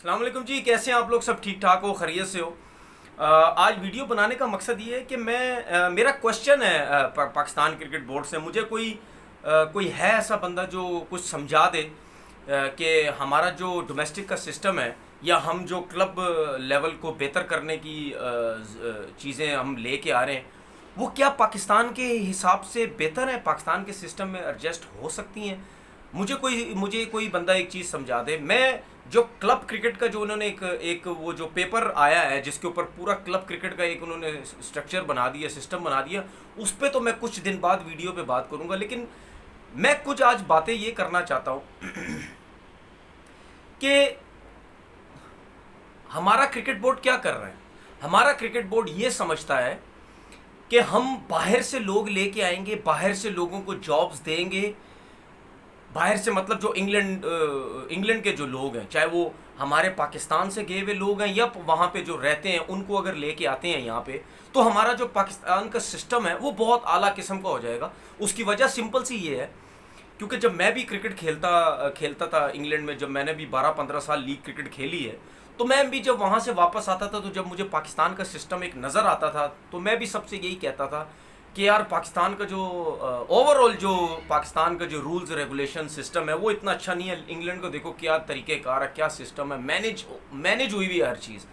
अस्सलाम वालेकुम जी, कैसे हैं आप लोग? सब ठीक ठाक हो, खैरियत से हो? आज वीडियो बनाने का मकसद ये है कि मेरा क्वेश्चन है पाकिस्तान क्रिकेट बोर्ड से। मुझे कोई है ऐसा बंदा जो कुछ समझा दे कि हमारा जो डोमेस्टिक का सिस्टम है या हम जो क्लब लेवल को बेहतर करने की चीज़ें हम लेके आ रहे हैं, वो क्या पाकिस्तान के हिसाब से बेहतर है, पाकिस्तान के सिस्टम में एडजस्ट हो सकती हैं? मुझे कोई बंदा एक चीज़ समझा दे। मैं जो क्लब क्रिकेट का जो उन्होंने एक वो जो पेपर आया है जिसके ऊपर पूरा क्लब क्रिकेट का एक उन्होंने स्ट्रक्चर बना दिया, सिस्टम बना दिया, उस पर तो मैं कुछ दिन बाद वीडियो पे बात करूंगा। लेकिन मैं कुछ आज बातें ये करना चाहता हूँ कि हमारा क्रिकेट बोर्ड क्या कर रहा है। हमारा क्रिकेट बोर्ड ये समझता है कि हम बाहर से लोग लेके आएंगे, बाहर से लोगों को जॉब्स देंगे। बाहर से मतलब जो इंग्लैंड के जो लोग हैं, चाहे वो हमारे पाकिस्तान से गए हुए लोग हैं या वहाँ पे जो रहते हैं, उनको अगर लेके आते हैं यहाँ पे, तो हमारा जो पाकिस्तान का सिस्टम है वो बहुत आला किस्म का हो जाएगा। उसकी वजह सिंपल सी ये है, क्योंकि जब मैं भी क्रिकेट खेलता था इंग्लैंड में, जब मैंने भी 12-15 साल लीग क्रिकेट खेली है, तो मैं भी जब वहाँ से वापस आता था, तो जब मुझे पाकिस्तान का सिस्टम एक नज़र आता था, तो मैं भी सबसे यही कहता था कि यार पाकिस्तान का जो ओवरऑल जो पाकिस्तान का जो रूल्स रेगुलेशन सिस्टम है वो इतना अच्छा नहीं है। इंग्लैंड को देखो क्या तरीक़ेकार है, क्या सिस्टम है, मैनेज हुई हुई है हर चीज़।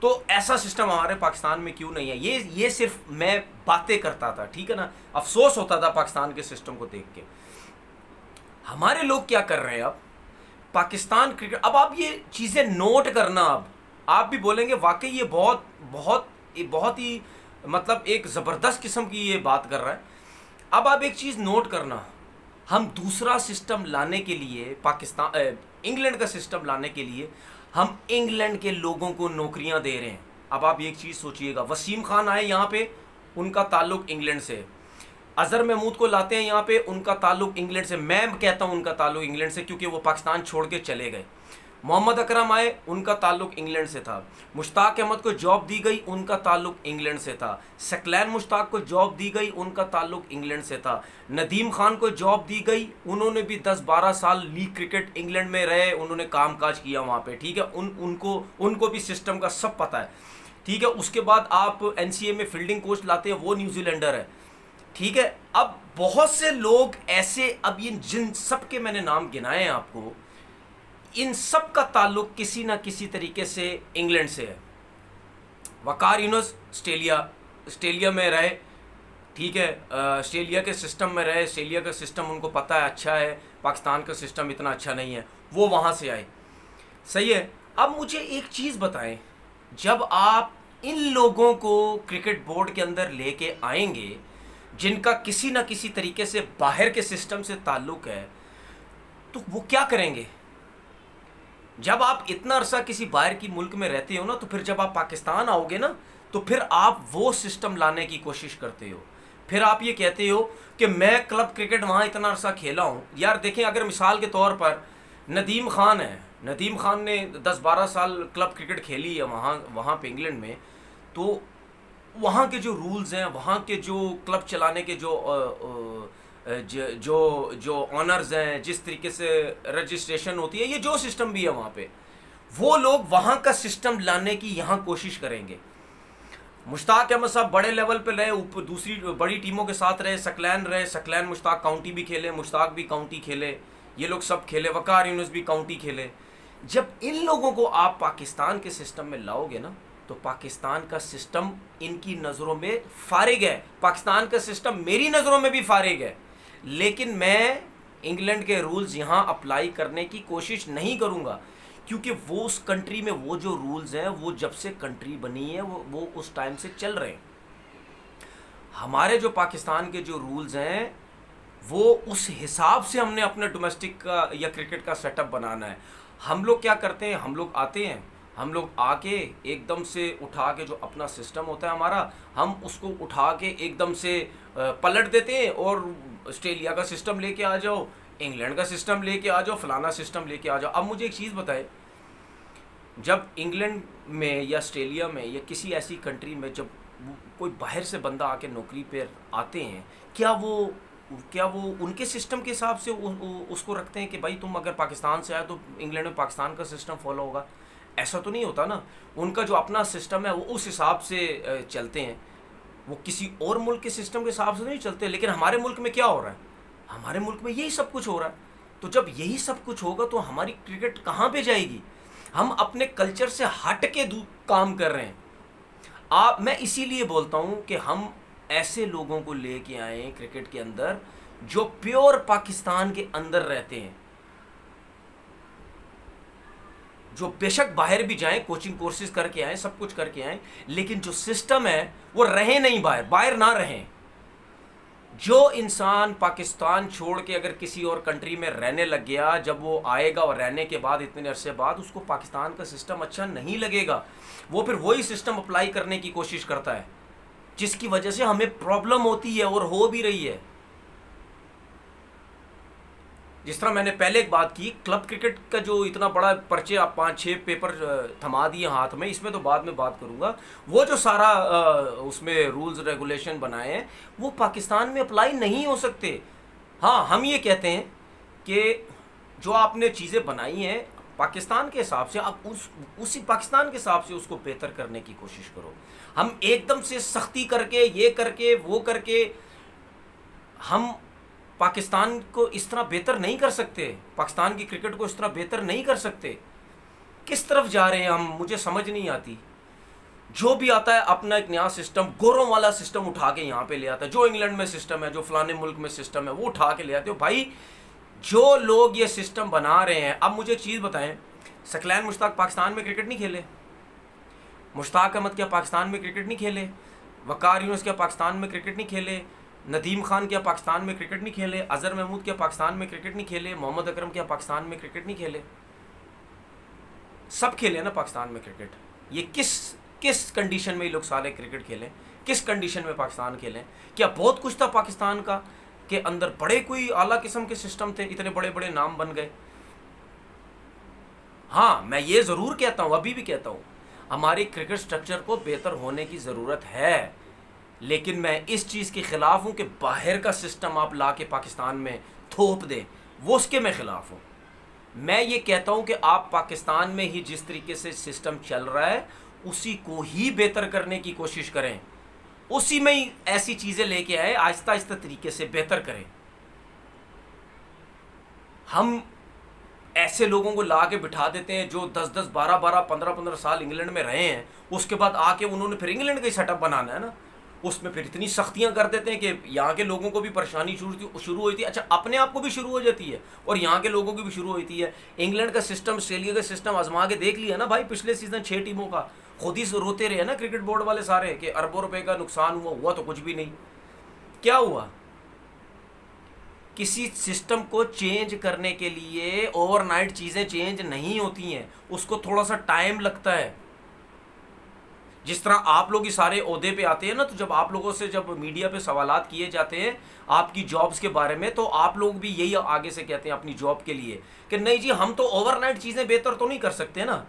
तो ऐसा सिस्टम हमारे पाकिस्तान में क्यों नहीं है? ये सिर्फ मैं बातें करता था, ठीक है ना। अफसोस होता था पाकिस्तान के सिस्टम को देख के। हमारे लोग क्या कर रहे हैं अब पाकिस्तान क्रिकेट, अब आप ये चीज़ें नोट करना। अब आप भी बोलेंगे वाकई ये बहुत ही मतलब एक ज़बरदस्त किस्म की ये बात कर रहा है। अब आप एक चीज़ नोट करना, हम दूसरा सिस्टम लाने के लिए इंग्लैंड का सिस्टम लाने के लिए हम इंग्लैंड के लोगों को नौकरियां दे रहे हैं। अब आप एक चीज़ सोचिएगा, वसीम खान आए यहाँ पे, उनका ताल्लुक इंग्लैंड से है। अज़हर महमूद को लाते हैं यहाँ पे, उनका ताल्लुक इंग्लैंड से। मैं कहता हूँ उनका ताल्लुक इंग्लैंड से, क्योंकि वो पाकिस्तान छोड़ के चले गए। मोहम्मद अकरम आए, उनका ताल्लुक इंग्लैंड से था। मुश्ताक अहमद को जॉब दी गई, उनका ताल्लुक इंग्लैंड से था। सकलैन मुश्ताक को जॉब दी गई, उनका ताल्लुक इंग्लैंड से था। नदीम खान को जॉब दी गई, उन्होंने भी 10-12 साल लीग क्रिकेट इंग्लैंड में रहे, उन्होंने काम काज किया वहाँ पे, ठीक है। उनको भी सिस्टम का सब पता है, ठीक है। उसके बाद आप NCA में फील्डिंग कोच लाते हैं, वो न्यूजीलैंडर है, ठीक है। अब बहुत से लोग ऐसे, अब ये जिन सब के मैंने नाम गिनाए हैं आपको, इन सब का ताल्लुक किसी ना किसी तरीके से इंग्लैंड से है। वकार यूनुस ऑस्ट्रेलिया में रहे, ठीक है, ऑस्ट्रेलिया के सिस्टम में रहे, ऑस्ट्रेलिया का सिस्टम उनको पता है अच्छा है, पाकिस्तान का सिस्टम इतना अच्छा नहीं है, वो वहाँ से आए, सही है। अब मुझे एक चीज़ बताएं, जब आप इन लोगों को क्रिकेट बोर्ड के अंदर लेके आएंगे जिनका किसी ना किसी तरीके से बाहर के सिस्टम से ताल्लुक है, तो वो क्या करेंगे? जब आप इतना अरसा किसी बाहर की मुल्क में रहते हो ना, तो फिर जब आप पाकिस्तान आओगे ना, तो फिर आप वो सिस्टम लाने की कोशिश करते हो। फिर आप ये कहते हो कि मैं क्लब क्रिकेट वहाँ इतना अरसा खेला हूँ। यार देखें, अगर मिसाल के तौर पर नदीम खान है, नदीम खान ने 10-12 साल क्लब क्रिकेट खेली है वहाँ पे इंग्लैंड में, तो वहाँ के जो रूल्स हैं, वहाँ के जो क्लब चलाने के जो ऑनर्स हैं, जिस तरीके से रजिस्ट्रेशन होती है, ये जो सिस्टम भी है वहाँ पे, वो लोग वहाँ का सिस्टम लाने की यहाँ कोशिश करेंगे। मुश्ताक अहमद साहब बड़े लेवल पे रहे, ऊपर दूसरी बड़ी टीमों के साथ रहे, सकलैन मुश्ताक काउंटी भी खेले, मुश्ताक भी काउंटी खेले, ये लोग सब खेले, वकार यूनुस भी काउंटी खेले। जब इन लोगों को आप पाकिस्तान के सिस्टम में लाओगे ना, तो पाकिस्तान का सिस्टम इनकी नज़रों में फारिग है, पाकिस्तान का सिस्टम मेरी नज़रों में भी फारिग है। लेकिन मैं इंग्लैंड के रूल्स यहाँ अप्लाई करने की कोशिश नहीं करूँगा, क्योंकि वो उस कंट्री में वो जो रूल्स हैं, वो जब से कंट्री बनी है वो उस टाइम से चल रहे हैं। हमारे जो पाकिस्तान के जो रूल्स हैं, वो उस हिसाब से हमने अपने डोमेस्टिक का या क्रिकेट का सेटअप बनाना है। हम लोग क्या करते हैं, हम लोग आते हैं, हम लोग आके एकदम से उठा के जो अपना सिस्टम होता है हमारा, हम उसको उठा के एकदम से पलट देते हैं, और ऑस्ट्रेलिया का सिस्टम लेके आ जाओ, इंग्लैंड का सिस्टम लेके आ जाओ, फलाना सिस्टम लेके आ जाओ। अब मुझे एक चीज़ बताए, जब इंग्लैंड में या ऑस्ट्रेलिया में या किसी ऐसी कंट्री में जब कोई बाहर से बंदा आके नौकरी पे आते हैं, क्या वो उनके सिस्टम के हिसाब से उसको रखते हैं कि भाई तुम अगर पाकिस्तान से आए तो इंग्लैंड में पाकिस्तान का सिस्टम फॉलो होगा? ऐसा तो नहीं होता ना। उनका जो अपना सिस्टम है वो उस हिसाब से चलते हैं, वो किसी और मुल्क के सिस्टम के हिसाब से नहीं चलते। लेकिन हमारे मुल्क में क्या हो रहा है? हमारे मुल्क में यही सब कुछ हो रहा है। तो जब यही सब कुछ होगा तो हमारी क्रिकेट कहाँ पे जाएगी? हम अपने कल्चर से हट के काम कर रहे हैं। मैं इसीलिए बोलता हूँ कि हम ऐसे लोगों को लेके आए क्रिकेट के अंदर जो प्योर पाकिस्तान के अंदर रहते हैं, जो बेशक बाहर भी जाएं, कोचिंग कोर्सेज करके आए, सब कुछ करके आए, लेकिन जो सिस्टम है वो रहे नहीं बाहर ना रहें। जो इंसान पाकिस्तान छोड़ के अगर किसी और कंट्री में रहने लग गया, जब वो आएगा और रहने के बाद इतने अरसे बाद उसको पाकिस्तान का सिस्टम अच्छा नहीं लगेगा, वो फिर वही सिस्टम अप्लाई करने की कोशिश करता है, जिसकी वजह से हमें प्रॉब्लम होती है और हो भी रही है। जिस तरह मैंने पहले एक बात की, क्लब क्रिकेट का जो इतना बड़ा पर्चे, आप 5-6 पेपर थमा दिए हाथ में, इसमें तो बाद में बात करूंगा। वो जो सारा उसमें रूल्स रेगुलेशन बनाए हैं वो पाकिस्तान में अप्लाई नहीं हो सकते। हाँ, हम ये कहते हैं कि जो आपने चीज़ें बनाई हैं पाकिस्तान के हिसाब से, आप उसी पाकिस्तान के हिसाब से उसको बेहतर करने की कोशिश करो। हम एकदम से सख्ती करके, ये करके, वो करके हम पाकिस्तान को इस तरह बेहतर नहीं कर सकते, पाकिस्तान की क्रिकेट को इस तरह बेहतर नहीं कर सकते। किस तरफ जा रहे हैं हम, मुझे समझ नहीं आती। जो भी आता है अपना एक नया सिस्टम, गोरों वाला सिस्टम उठा के यहाँ पे ले आता है। जो इंग्लैंड में सिस्टम है, जो फलाने मुल्क में सिस्टम है, वो उठा के ले आते हो। भाई, जो लोग ये सिस्टम बना रहे हैं, अब मुझे चीज़ बताएं, सकलैन मुश्ताक पाकिस्तान में क्रिकेट नहीं खेले? मुश्ताक अहमद क्या पाकिस्तान में क्रिकेट नहीं खेले? वकार यूनुस क्या पाकिस्तान में क्रिकेट नहीं खेले? नदीम खान क्या पाकिस्तान में क्रिकेट नहीं खेले? अजहर महमूद क्या पाकिस्तान में क्रिकेट नहीं खेले? मोहम्मद अकरम क्या पाकिस्तान में क्रिकेट नहीं खेले? सब खेले ना पाकिस्तान में क्रिकेट। ये किस कंडीशन में ये लोग सारे क्रिकेट खेलें? किस कंडीशन में पाकिस्तान खेलें? क्या बहुत कुछ था पाकिस्तान का के अंदर? बड़े कोई आला किस्म के सिस्टम थे, इतने बड़े बड़े नाम बन गए। हाँ, मैं ये ज़रूर कहता हूँ, अभी भी कहता हूँ, हमारी क्रिकेट स्ट्रक्चर को बेहतर होने की ज़रूरत है। लेकिन मैं इस चीज़ के ख़िलाफ़ हूँ कि बाहर का सिस्टम आप ला के पाकिस्तान में थोप दें, वो उसके मैं ख़िलाफ़ हूँ। मैं ये कहता हूँ कि आप पाकिस्तान में ही जिस तरीके से सिस्टम चल रहा है उसी को ही बेहतर करने की कोशिश करें, उसी में ही ऐसी चीज़ें लेके आए, आहिस्ता आहिस्ता तरीके से बेहतर करें। हम ऐसे लोगों को ला के बिठा देते हैं जो 10-10, 12-12, 15-15 साल इंग्लैंड में रहे हैं, उसके बाद आके उन्होंने फिर इंग्लैंड का ही सेटअप बनाना है ना, उसमें फिर इतनी सख्तियां कर देते हैं कि यहाँ के लोगों को भी परेशानी शुरू हुई थी। अच्छा, अपने आप को भी शुरू हो जाती है और यहाँ के लोगों की भी शुरू होती है। इंग्लैंड का सिस्टम, ऑस्ट्रेलिया का सिस्टम आजमा के देख लिया ना भाई, पिछले सीजन 6 टीमों का, खुद ही रोते रहे ना क्रिकेट बोर्ड वाले सारे कि अरबों रुपए का नुकसान हुआ तो कुछ भी नहीं। क्या हुआ? किसी सिस्टम को चेंज करने के लिए ओवरनाइट चीज़ें चेंज नहीं होती हैं, उसको थोड़ा सा टाइम लगता है। जिस तरह आप लोग ही सारे ओहदे पे आते हैं ना, तो जब आप लोगों से जब मीडिया पे सवालात किए जाते हैं आपकी जॉब्स के बारे में, तो आप लोग भी यही आगे से कहते हैं अपनी जॉब के लिए कि नहीं जी, हम तो ओवरनाइट चीज़ें बेहतर तो नहीं कर सकते ना,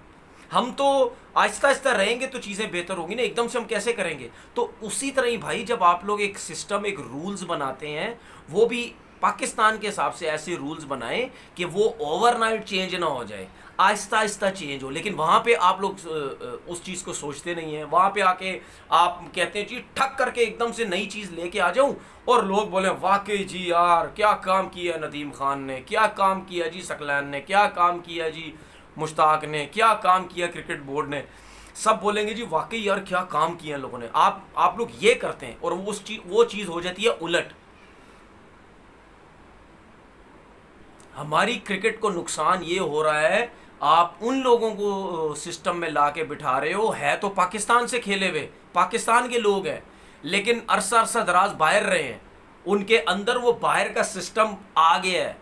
हम तो आहिस्ता आहिस्ता रहेंगे तो चीज़ें बेहतर होंगी ना, एकदम से हम कैसे करेंगे। तो उसी तरह ही भाई, जब आप लोग एक सिस्टम, एक रूल्स बनाते हैं, वो भी पाकिस्तान के हिसाब से ऐसे रूल्स बनाएं कि वो ओवरनाइट चेंज ना हो जाए, आहिस्ता आहिस्ता चेंज हो। लेकिन वहाँ पे आप लोग उस चीज़ को सोचते नहीं हैं। वहाँ पे आके आप कहते हैं जी ठक करके एकदम से नई चीज़ लेके आ जाऊँ और लोग बोले वाकई जी यार क्या काम किया नदीम खान ने, क्या काम किया जी सकलैन ने, क्या काम किया जी मुश्ताक ने, क्या काम किया क्रिकेट बोर्ड ने। सब बोलेंगे जी वाकई यार क्या काम किया लोगों ने। आप लोग ये करते हैं और वो चीज़ हो जाती है उलट। हमारी क्रिकेट को नुकसान ये हो रहा है, आप उन लोगों को सिस्टम में ला के बिठा रहे हो, है तो पाकिस्तान से खेले हुए, पाकिस्तान के लोग हैं, लेकिन अरसा अरसा दराज बाहर रहे हैं, उनके अंदर वो बाहर का सिस्टम आ गया है।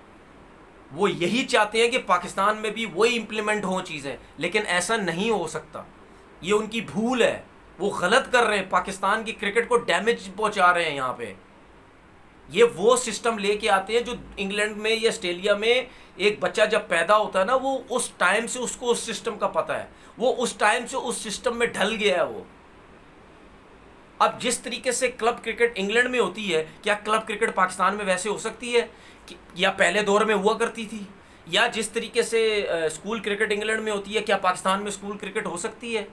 वो यही चाहते हैं कि पाकिस्तान में भी वही इम्प्लीमेंट हो चीज़ें, लेकिन ऐसा नहीं हो सकता। ये उनकी भूल है, वो गलत कर रहे हैं, पाकिस्तान की क्रिकेट को डैमेज पहुंचा रहे हैं। यहाँ पे ये वो सिस्टम लेके आते हैं जो इंग्लैंड में या ऑस्ट्रेलिया में एक बच्चा जब पैदा होता है ना, वो उस टाइम से उसको उस सिस्टम का पता है, वो उस टाइम से उस सिस्टम में ढल गया है वो। अब जिस तरीके से क्लब क्रिकेट इंग्लैंड में होती है, क्या क्लब क्रिकेट पाकिस्तान में वैसे हो सकती है या पहले दौर में हुआ करती थी? या जिस तरीके से स्कूल क्रिकेट इंग्लैंड में होती है, क्या पाकिस्तान में स्कूल क्रिकेट हो सकती है?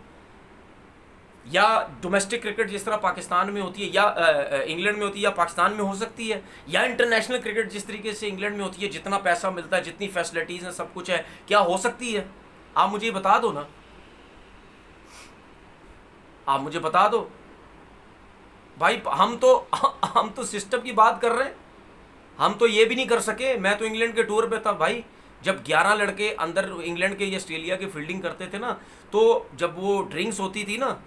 या डोमेस्टिक क्रिकेट जिस तरह पाकिस्तान में होती है या इंग्लैंड में होती है या पाकिस्तान में हो सकती है? या इंटरनेशनल क्रिकेट जिस तरीके से इंग्लैंड में होती है, जितना पैसा मिलता है, जितनी फैसिलिटीज़ हैं, सब कुछ है, क्या हो सकती है? आप मुझे ये बता दो ना, आप मुझे बता दो भाई। हम तो सिस्टम की बात कर रहे हैं, हम तो ये भी नहीं कर सके। मैं तो इंग्लैंड के टूर पे था भाई, जब 11 लड़के अंदर इंग्लैंड के या ऑस्ट्रेलिया के फील्डिंग करते थे ना, तो जब वो ड्रिंक्स होती थी ना,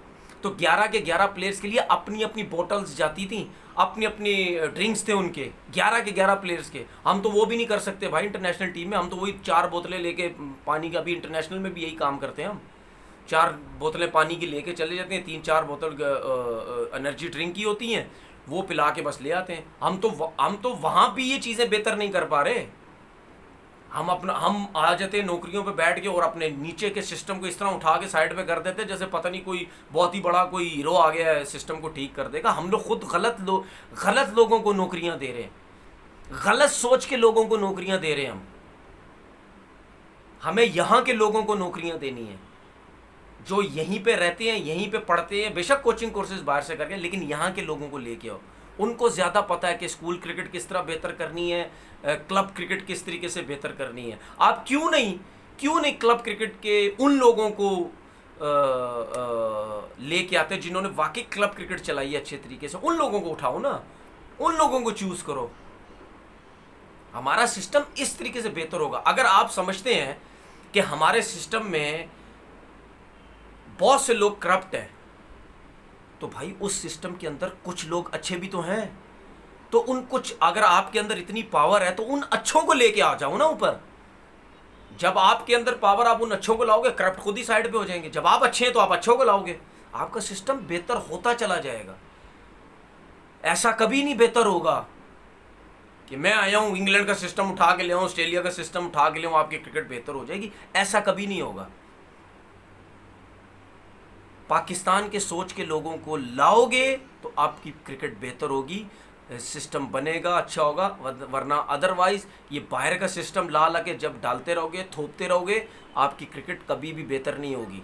तो 11 के 11 प्लेयर्स के लिए अपनी अपनी बोतल्स जाती थी, अपनी अपनी ड्रिंक्स थे उनके, 11 के 11 प्लेयर्स के। हम तो वो भी नहीं कर सकते भाई इंटरनेशनल टीम में। हम तो वही 4 बोतलें लेके पानी का, भी इंटरनेशनल में भी यही काम करते हैं हम, 4 बोतलें पानी की लेके चले जाते हैं, 3-4 बोतल एनर्जी ड्रिंक की होती हैं, वो पिला के बस ले आते हैं। हम तो वहाँ भी ये चीज़ें बेहतर नहीं कर पा रहे। हम आ जाते हैं नौकरियों पे बैठ के और अपने नीचे के सिस्टम को इस तरह उठा के साइड पे कर देते हैं, जैसे पता नहीं कोई बहुत ही बड़ा कोई हीरो आ गया है, सिस्टम को ठीक कर देगा। हम लोग खुद गलत लोगों को नौकरियां दे रहे हैं, गलत सोच के लोगों को नौकरियां दे रहे हैं हमें यहाँ के लोगों को नौकरियां देनी है, जो यहीं पे रहते हैं, यहीं पे पढ़ते हैं, बेशक कोचिंग कोर्सेज बाहर से करके, लेकिन यहाँ के लोगों को लेके आओ। उनको ज़्यादा पता है कि स्कूल क्रिकेट किस तरह बेहतर करनी है, क्लब क्रिकेट किस तरीके से बेहतर करनी है। आप क्यों नहीं क्लब क्रिकेट के उन लोगों को लेके आते जिन्होंने वाकई क्लब क्रिकेट चलाई है अच्छे तरीके से? उन लोगों को उठाओ ना, उन लोगों को चूज करो। हमारा सिस्टम इस तरीके से बेहतर होगा। अगर आप समझते हैं कि हमारे सिस्टम में बहुत से लोग करप्ट हैं, तो भाई उस सिस्टम के अंदर कुछ लोग अच्छे भी तो हैं। तो अगर आपके अंदर इतनी पावर है तो उन अच्छों को लेके आ जाओ ना ऊपर। जब आपके अंदर पावर, आप उन अच्छों को लाओगे, करप्ट खुद ही साइड पे हो जाएंगे। जब आप अच्छे हैं तो आप अच्छों को लाओगे, आपका सिस्टम बेहतर होता चला जाएगा। ऐसा कभी नहीं बेहतर होगा कि मैं आया हूं इंग्लैंड का सिस्टम उठा के ले आऊं, ऑस्ट्रेलिया का सिस्टम उठा के ले आऊं, आपकी क्रिकेट बेहतर हो जाएगी। ऐसा कभी नहीं होगा। पाकिस्तान के सोच के लोगों को लाओगे तो आपकी क्रिकेट बेहतर होगी, सिस्टम बनेगा, अच्छा होगा। वरना अदरवाइज ये बाहर का सिस्टम ला के जब डालते रहोगे, थोपते रहोगे, आपकी क्रिकेट कभी भी बेहतर नहीं होगी।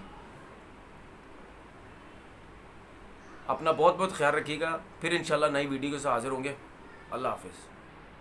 अपना बहुत बहुत ख्याल रखिएगा। फिर इंशाल्लाह नई वीडियो के साथ हाजिर होंगे। अल्लाह हाफिज़।